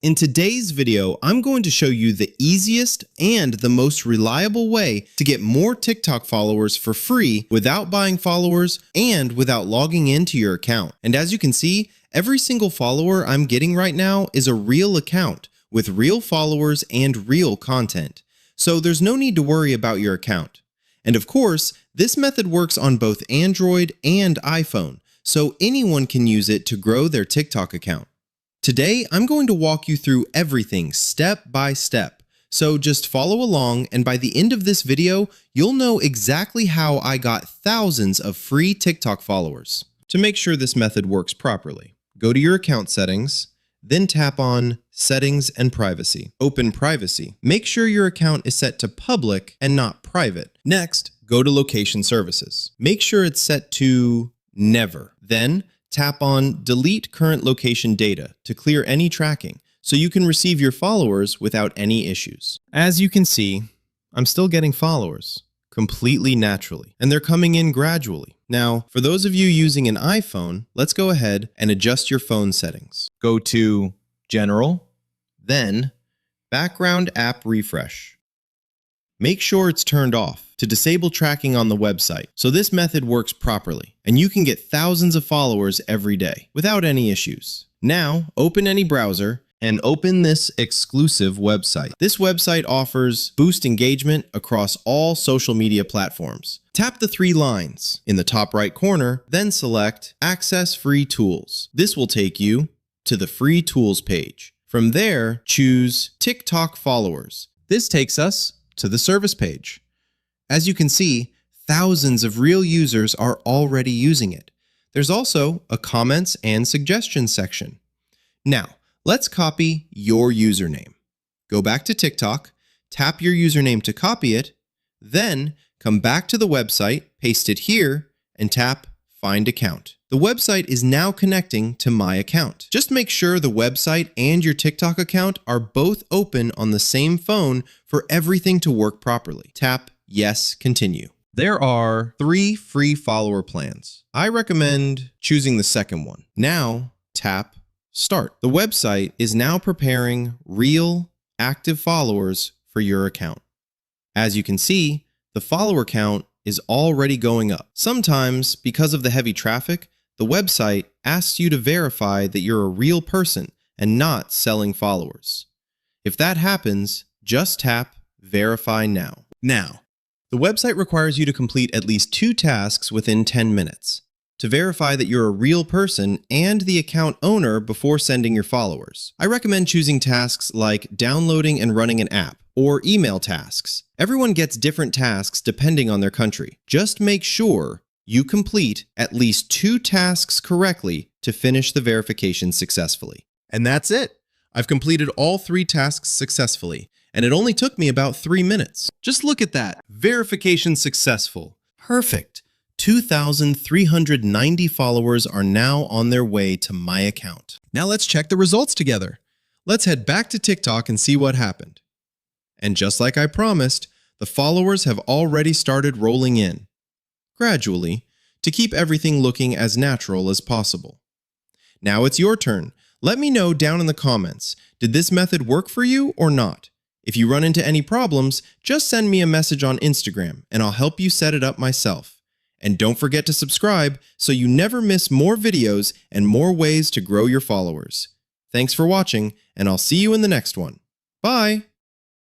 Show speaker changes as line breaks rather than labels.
In today's video, I'm going to show you the easiest and the most reliable way to get more TikTok followers for free without buying followers and without logging into your account. And as you can see, every single follower I'm getting right now is a real account with real followers and real content. So there's no need to worry about your account. And of course, this method works on both Android and iPhone, so anyone can use it to grow their TikTok account. Today, I'm going to walk you through everything step by step. So just follow along, and by the end of this video, you'll know exactly how I got thousands of free TikTok followers. To make sure this method works properly, go to your account settings, then tap on Settings and Privacy. Open Privacy. Make sure your account is set to public and not private. Next, go to Location Services. Make sure it's set to Never. Then, tap on Delete Current Location Data to clear any tracking so you can receive your followers without any issues. As you can see, I'm still getting followers completely naturally, and they're coming in gradually. Now, for those of you using an iPhone, let's go ahead and adjust your phone settings. Go to General, then Background App Refresh. Make sure it's turned off to disable tracking on the website, so this method works properly, and you can get thousands of followers every day without any issues. Now, open any browser and open this exclusive website. This website offers boost engagement across all social media platforms. Tap the three lines in the top right corner, then select Access Free Tools. This will take you to the Free Tools page. From there, choose TikTok Followers. This takes us to the service page. As you can see, thousands of real users are already using it. There's also a comments and suggestions section. Now, let's copy your username. Go back to TikTok, tap your username to copy it, then come back to the website, paste it here, and tap Find Account. The website is now connecting to my account. Just make sure the website and your TikTok account are both open on the same phone for everything to work properly. Tap Yes, Continue. There are 3 free follower plans. I recommend choosing the second one. Now, tap Start. The website is now preparing real, active followers for your account. As you can see, the follower count is already going up. Sometimes, because of the heavy traffic, the website asks you to verify that you're a real person and not selling followers. If that happens, just tap Verify Now. Now, the website requires you to complete at least 2 tasks within 10 minutes to verify that you're a real person and the account owner before sending your followers. I recommend choosing tasks like downloading and running an app or email tasks. Everyone gets different tasks depending on their country. Just make sure you complete at least 2 tasks correctly to finish the verification successfully. And that's it. I've completed all 3 tasks successfully, and it only took me about 3 minutes. Just look at that. Verification successful. Perfect. 2,390 followers are now on their way to my account. Now let's check the results together. Let's head back to TikTok and see what happened. And just like I promised, the followers have already started rolling in, gradually, to keep everything looking as natural as possible. Now it's your turn. Let me know down in the comments, did this method work for you or not? If you run into any problems, just send me a message on Instagram and I'll help you set it up myself. And don't forget to subscribe so you never miss more videos and more ways to grow your followers. Thanks for watching, and I'll see you in the next one. Bye!